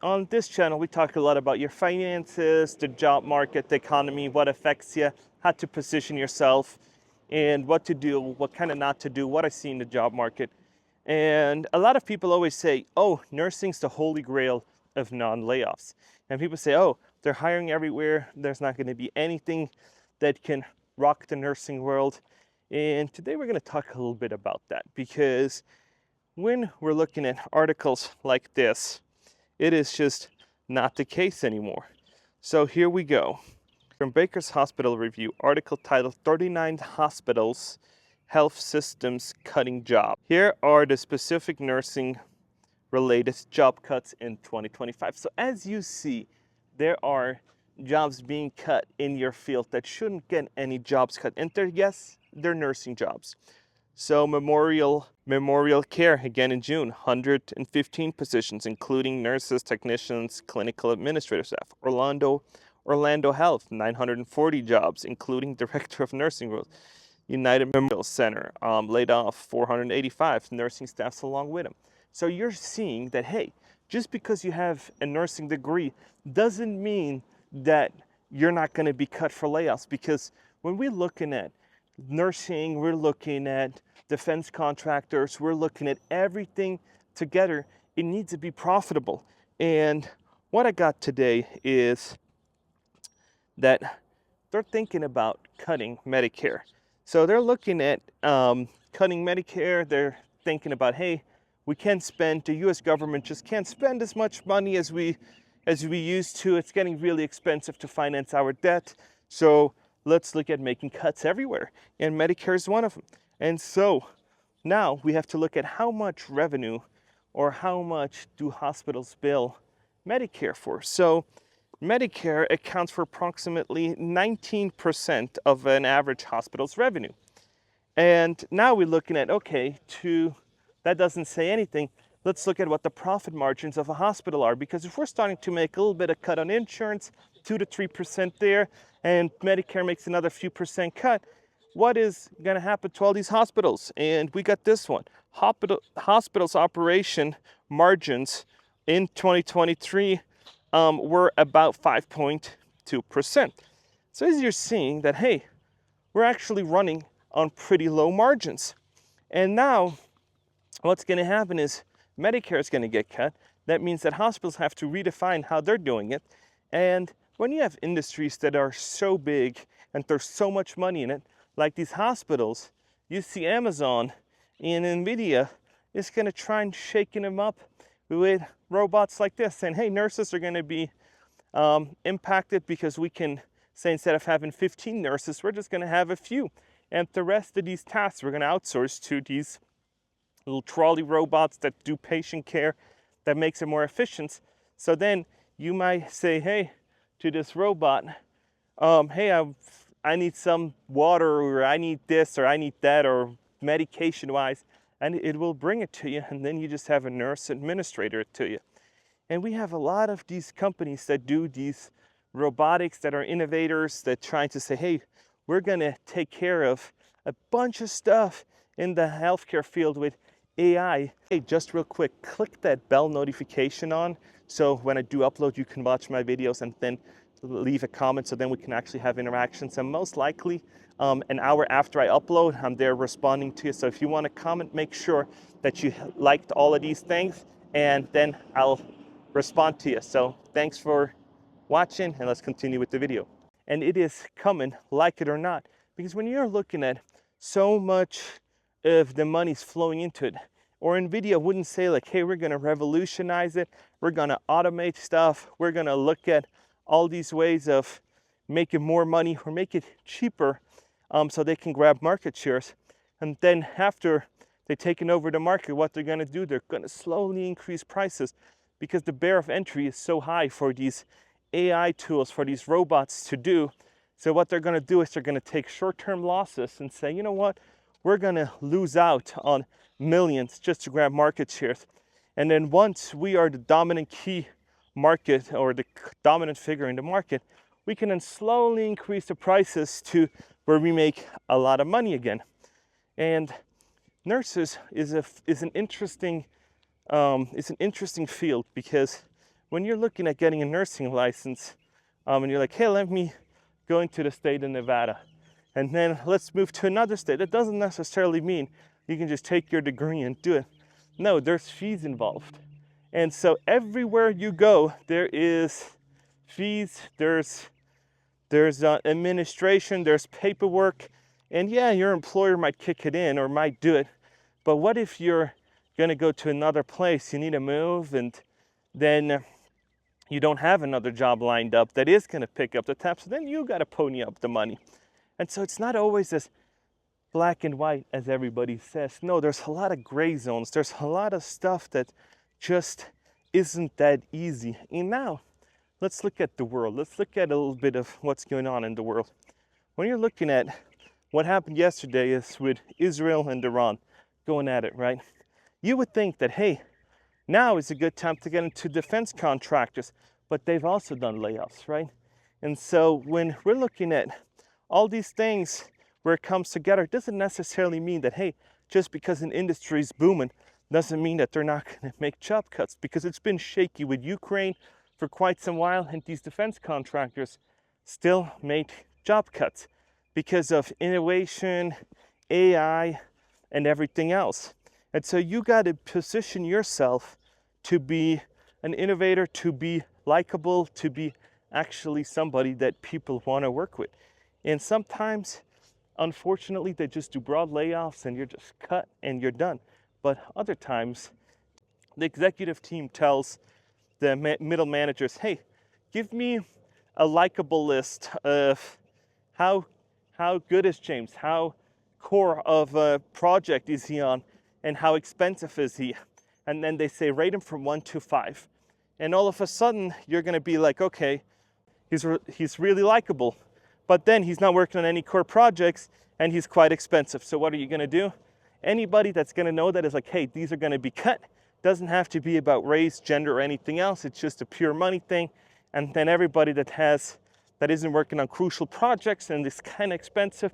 on this channel, we talk a lot about your finances, the job market, the economy, what affects you, how to position yourself, and what to do, what kind of not to do, what I see in the job market. And a lot of people always say, oh, nursing's the holy grail of non-layoffs. And people say, oh, they're hiring everywhere. There's not going to be anything that can rock the nursing world. And today we're going to talk a little bit about that, because when we're looking at articles like this, it is just not the case anymore. So here we go. From Baker's Hospital Review, article titled 39 Hospitals Health Systems Cutting Jobs. Here are the specific nursing related job cuts in 2025. So as you see, there are jobs being cut in your field that shouldn't get any jobs cut. And they're nursing jobs. So Memorial Care, again in June, 115 positions, including nurses, technicians, clinical administrative staff. Orlando Health, 940 jobs, including director of nursing roles. United Memorial Center laid off 485 nursing staffs along with them. So you're seeing that, hey, just because you have a nursing degree doesn't mean that you're not going to be cut for layoffs, because when we're looking at nursing, we're looking at defense contractors, we're looking at everything together. It needs to be profitable. And what I got today is that they're thinking about cutting Medicare. So they're looking at cutting Medicare. They're thinking about, hey, we can't spend, the US government just can't spend as much money as we used to. It's getting really expensive to finance our debt. So let's look at making cuts everywhere. And Medicare is one of them. And so now we have to look at how much revenue or how much do hospitals bill Medicare for. So Medicare accounts for approximately 19% of an average hospital's revenue. And now we're looking at, okay, that doesn't say anything. Let's look at what the profit margins of a hospital are, because if we're starting to make a little bit of cut on insurance, 2 to 3% there, and Medicare makes another few percent cut, what is going to happen to all these hospitals? And we got this one. Hospitals operation margins in 2023 were about 5.2%. So as you're seeing that, hey, we're actually running on pretty low margins. And now what's going to happen is Medicare is going to get cut. That means that hospitals have to redefine how they're doing it. And when you have industries that are so big and there's so much money in it, like these hospitals, you see Amazon and NVIDIA is going to try and shaking them up with robots like this, saying, hey, nurses are going to be impacted because we can say, instead of having 15 nurses, we're just going to have a few. And the rest of these tasks we're going to outsource to these little trolley robots that do patient care, that makes it more efficient. So then you might say, hey, to this robot, hey, I need some water, or I need this, or I need that, or medication-wise, and it will bring it to you, and then you just have a nurse administrator it to you. And we have a lot of these companies that do these robotics, that are innovators, that trying to say, hey, we're going to take care of a bunch of stuff in the healthcare field with AI. Hey, just real quick, click that bell notification on, so when I do upload, you can watch my videos and then leave a comment, so then we can actually have interactions. And most likely, an hour after I upload, I'm there responding to you. So if you want to comment, make sure that you liked all of these things, and then I'll respond to you. So thanks for watching, and let's continue with the video. And it is coming, like it or not, because when you're looking at so much of the money's flowing into it, or NVIDIA wouldn't say like, hey, we're going to revolutionize it, we're going to automate stuff, we're going to look at all these ways of making more money or make it cheaper, so they can grab market shares. And then after they've taken over the market, what they're going to do, they're going to slowly increase prices, because the barrier of entry is so high for these AI tools, for these robots to do. So what they're going to do is they're going to take short-term losses and say, you know what, we're going to lose out on millions just to grab market shares. And then once we are the dominant key market, or the dominant figure in the market, we can then slowly increase the prices to where we make a lot of money again. And nurses is an interesting field, because when you're looking at getting a nursing license, and you're like, hey, let me go into the state of Nevada, and then let's move to another state. That doesn't necessarily mean you can just take your degree and do it. No, there's fees involved. And so everywhere you go, there is fees, there's administration, there's paperwork, and yeah, your employer might kick it in or might do it. But what if you're going to go to another place, you need to move, and then you don't have another job lined up that is going to pick up the tab, so then you got to pony up the money. And so it's not always as black and white as everybody says. No, there's a lot of gray zones. There's a lot of stuff that just isn't that easy. And now, let's look at the world. Let's look at a little bit of what's going on in the world. When you're looking at what happened yesterday is with Israel and Iran going at it, right? You would think that, hey, now is a good time to get into defense contractors, but they've also done layoffs, right? And so when we're looking at all these things where it comes together, it doesn't necessarily mean that, hey, just because an industry is booming, doesn't mean that they're not going to make job cuts, because it's been shaky with Ukraine for quite some while, and these defense contractors still made job cuts because of innovation, AI, and everything else. And so you got to position yourself to be an innovator, to be likable, to be actually somebody that people want to work with. And sometimes, unfortunately, they just do broad layoffs and you're just cut and you're done. But other times, the executive team tells the middle managers, hey, give me a likable list of how good is James, how core of a project is he on, and how expensive is he? And then they say, rate him from 1 to 5. And all of a sudden, you're going to be like, okay, he's really likable, but then he's not working on any core projects, and he's quite expensive. So what are you going to do? Anybody that's going to know that is like, hey, these are going to be cut. Doesn't have to be about race, gender, or anything else. It's just a pure money thing. And then everybody that isn't working on crucial projects and is kind of expensive,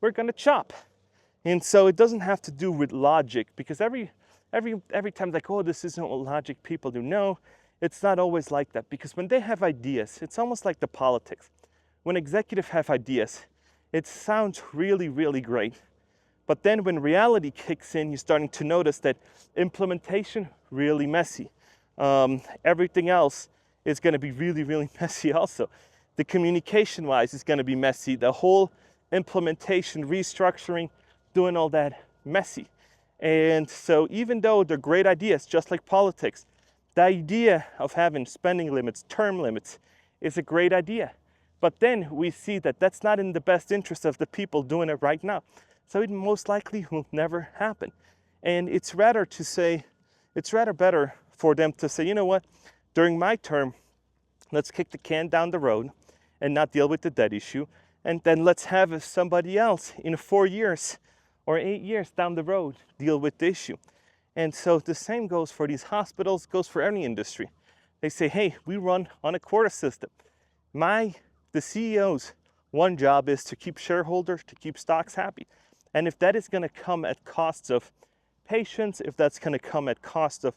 we're going to chop. And so it doesn't have to do with logic, because every time like, oh, this isn't what logic people do. No, it's not always like that, because when they have ideas, it's almost like the politics. When executives have ideas, it sounds really, really great. But then when reality kicks in, you're starting to notice that implementation, really messy. Everything else is going to be really, really messy also. The communication-wise is going to be messy. The whole implementation, restructuring, doing all that, messy. And so even though they're great ideas, just like politics, the idea of having spending limits, term limits, is a great idea. But then we see that that's not in the best interest of the people doing it right now. So it most likely will never happen. And it's rather better for them to say, you know what, during my term, let's kick the can down the road and not deal with the debt issue. And then let's have somebody else in 4 years or 8 years down the road deal with the issue. And so the same goes for these hospitals, goes for any industry. They say, hey, we run on a quota system. The CEO's one job is to keep shareholders, to keep stocks happy. And if that is going to come at costs of patients, if that's going to come at cost of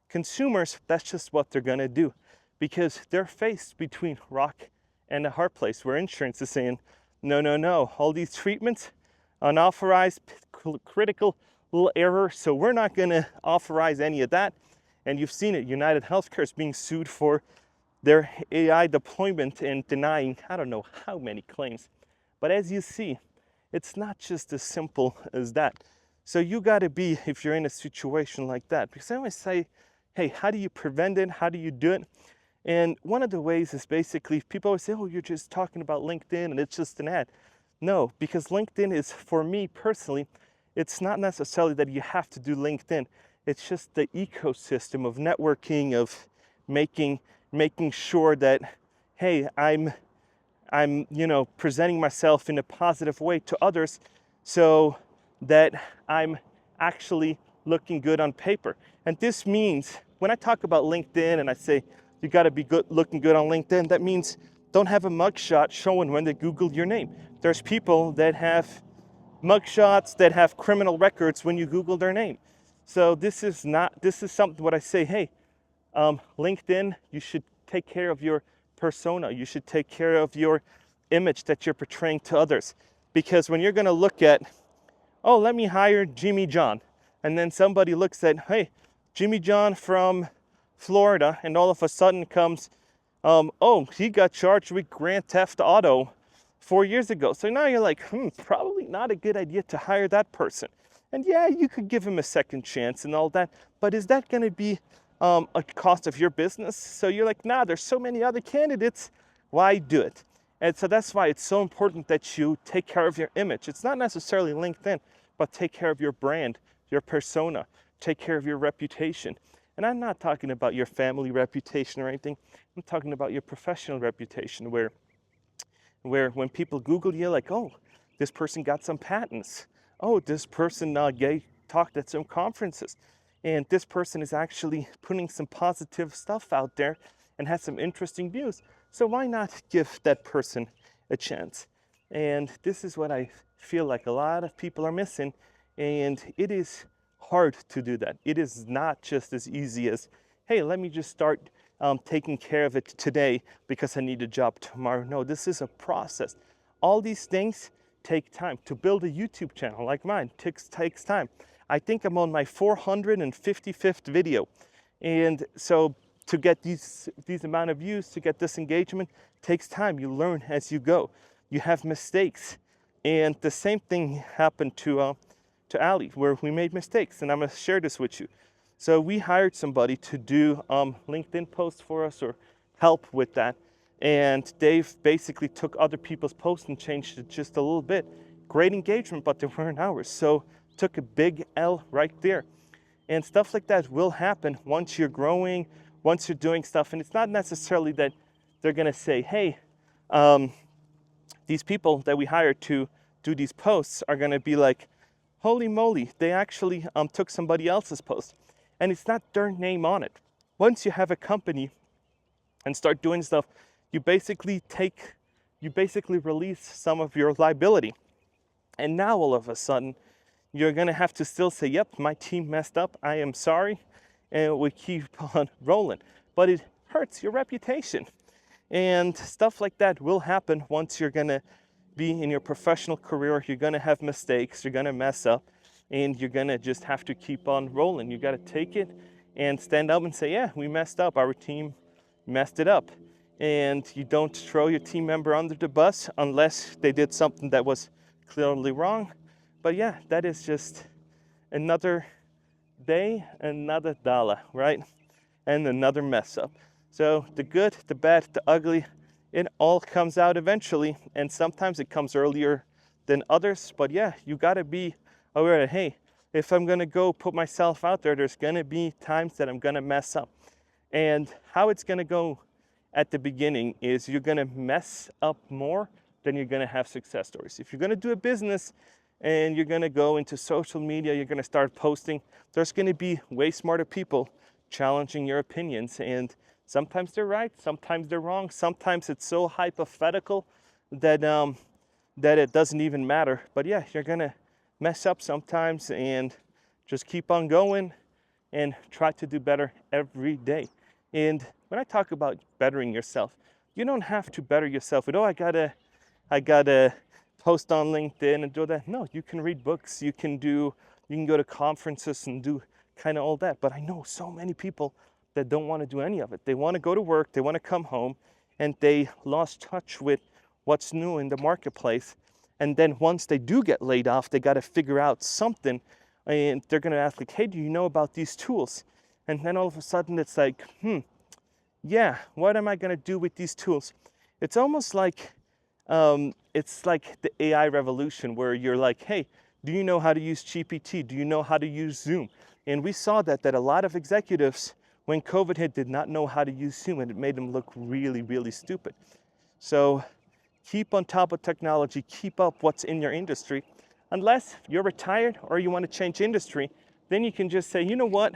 consumers, that's just what they're going to do, because they're faced between rock and a hard place where insurance is saying, no, all these treatments, unauthorized, critical little error, so we're not going to authorize any of that. And you've seen it, United Healthcare is being sued for their AI deployment and denying, I don't know how many claims. But as you see, it's not just as simple as that. So you got to be, if you're in a situation like that, because I always say, hey, how do you prevent it? How do you do it? And one of the ways is basically, people always say, oh, you're just talking about LinkedIn and it's just an ad. No, because LinkedIn is, for me personally, it's not necessarily that you have to do LinkedIn. It's just the ecosystem of networking, of making sure that, hey, I'm presenting myself in a positive way to others so that I'm actually looking good on paper. And this means, when I talk about LinkedIn and I say you got to be looking good on LinkedIn, that means don't have a mugshot showing when they Google your name. There's people that have mugshots that have criminal records when you Google their name. So this is something what I say, hey, LinkedIn, you should take care of your persona. You should take care of your image that you're portraying to others. Because when you're going to look at, oh, let me hire Jimmy John, and then somebody looks at, hey, Jimmy John from Florida, and all of a sudden comes, oh, he got charged with Grand Theft Auto 4 years ago. So now you're like, probably not a good idea to hire that person. And yeah, you could give him a second chance and all that, but is that going to be a cost of your business? So you're like, nah, there's so many other candidates. Why do it? And so that's why it's so important that you take care of your image. It's not necessarily LinkedIn, but take care of your brand, your persona, take care of your reputation. And I'm not talking about your family reputation or anything. I'm talking about your professional reputation, where when people Google you, like, oh, this person got some patents. Oh, this person talked at some conferences. And this person is actually putting some positive stuff out there and has some interesting views. So why not give that person a chance? And this is what I feel like a lot of people are missing. And it is hard to do that. It is not just as easy as, hey, let me just start taking care of it today because I need a job tomorrow. No, this is a process. All these things take time. To build a YouTube channel like mine takes time. I think I'm on my 455th video. And so to get these amount of views, to get this engagement, takes time. You learn as you go. You have mistakes. And the same thing happened to Ali, where we made mistakes. And I'm going to share this with you. So we hired somebody to do LinkedIn posts for us, or help with that. And Dave basically took other people's posts and changed it just a little bit. Great engagement, but there weren't hours. So took a big L right there. And stuff like that will happen once you're growing, once you're doing stuff. And it's not necessarily that they're going to say, hey, these people that we hired to do these posts are going to be like, holy moly, they actually took somebody else's post. And it's not their name on it. Once you have a company and start doing stuff, you basically release some of your liability. And now all of a sudden, you're going to have to still say, yep, my team messed up, I am sorry, and we keep on rolling. But it hurts your reputation. And stuff like that will happen once you're going to be in your professional career. You're going to have mistakes, you're going to mess up, and you're going to just have to keep on rolling. You got to take it and stand up and say, yeah, we messed up, our team messed it up. And you don't throw your team member under the bus unless they did something that was clearly wrong. But yeah, that is just another day, another dollar, right? And another mess up. So the good, the bad, the ugly, it all comes out eventually. And sometimes it comes earlier than others. But yeah, you gotta be aware that, hey, if I'm gonna go put myself out there, there's gonna be times that I'm gonna mess up. And how it's gonna go at the beginning is you're gonna mess up more than you're gonna have success stories. If you're gonna do a business and you're gonna go into social media, you're gonna start posting, there's gonna be way smarter people challenging your opinions. And sometimes they're right, sometimes they're wrong, sometimes it's so hypothetical that it doesn't even matter. But yeah, you're gonna mess up sometimes, and just keep on going and try to do better every day. And when I talk about bettering yourself, you don't have to better yourself with, oh, I gotta post on LinkedIn and do that. No, you can read books, you can go to conferences and do kind of all that. But I know so many people that don't want to do any of it. They want to go to work, they want to come home, and they lost touch with what's new in the marketplace. And then once they do get laid off, they got to figure out something. And they're going to ask, like, hey, do you know about these tools? And then all of a sudden it's like, yeah, what am I going to do with these tools? It's almost like, it's like the AI revolution, where you're like, hey, do you know how to use GPT? Do you know how to use Zoom? And we saw that a lot of executives, when COVID hit, did not know how to use Zoom, and it made them look really, really stupid. So keep on top of technology, keep up what's in your industry. Unless you're retired or you want to change industry, then you can just say, you know what,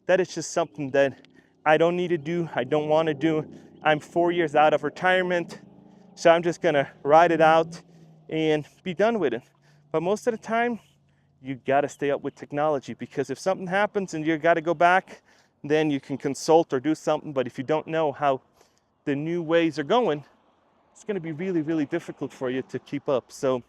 that is just something that I don't need to do, I don't want to do. I'm 4 years out of retirement, so I'm just gonna ride it out and be done with it. But most of the time, you gotta stay up with technology, because if something happens and you gotta go back then you can consult or do something. But if you don't know how the new ways are going, it's going to be really, really difficult for you to keep up. So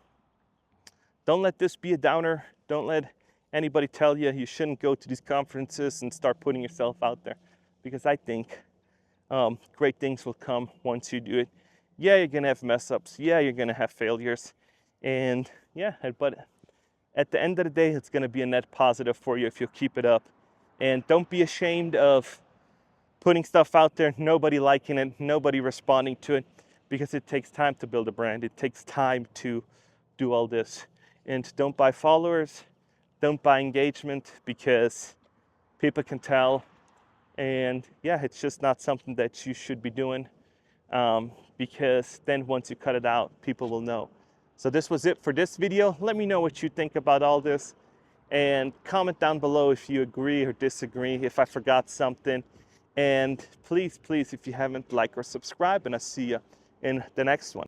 don't let this be a downer. Don't let anybody tell you you shouldn't go to these conferences and start putting yourself out there, because I think great things will come once you do it. Yeah, you're going to have mess ups. Yeah, you're going to have failures. And yeah, but at the end of the day, it's going to be a net positive for you if you keep it up. And don't be ashamed of putting stuff out there, nobody liking it, nobody responding to it, because it takes time to build a brand. It takes time to do all this. And don't buy followers, don't buy engagement, because people can tell. And yeah, it's just not something that you should be doing, because then once you cut it out, people will know. So this was it for this video. Let me know what you think about all this, and comment down below if you agree or disagree, if I forgot something. And please, if you haven't, like or subscribe, and I'll see you in the next one.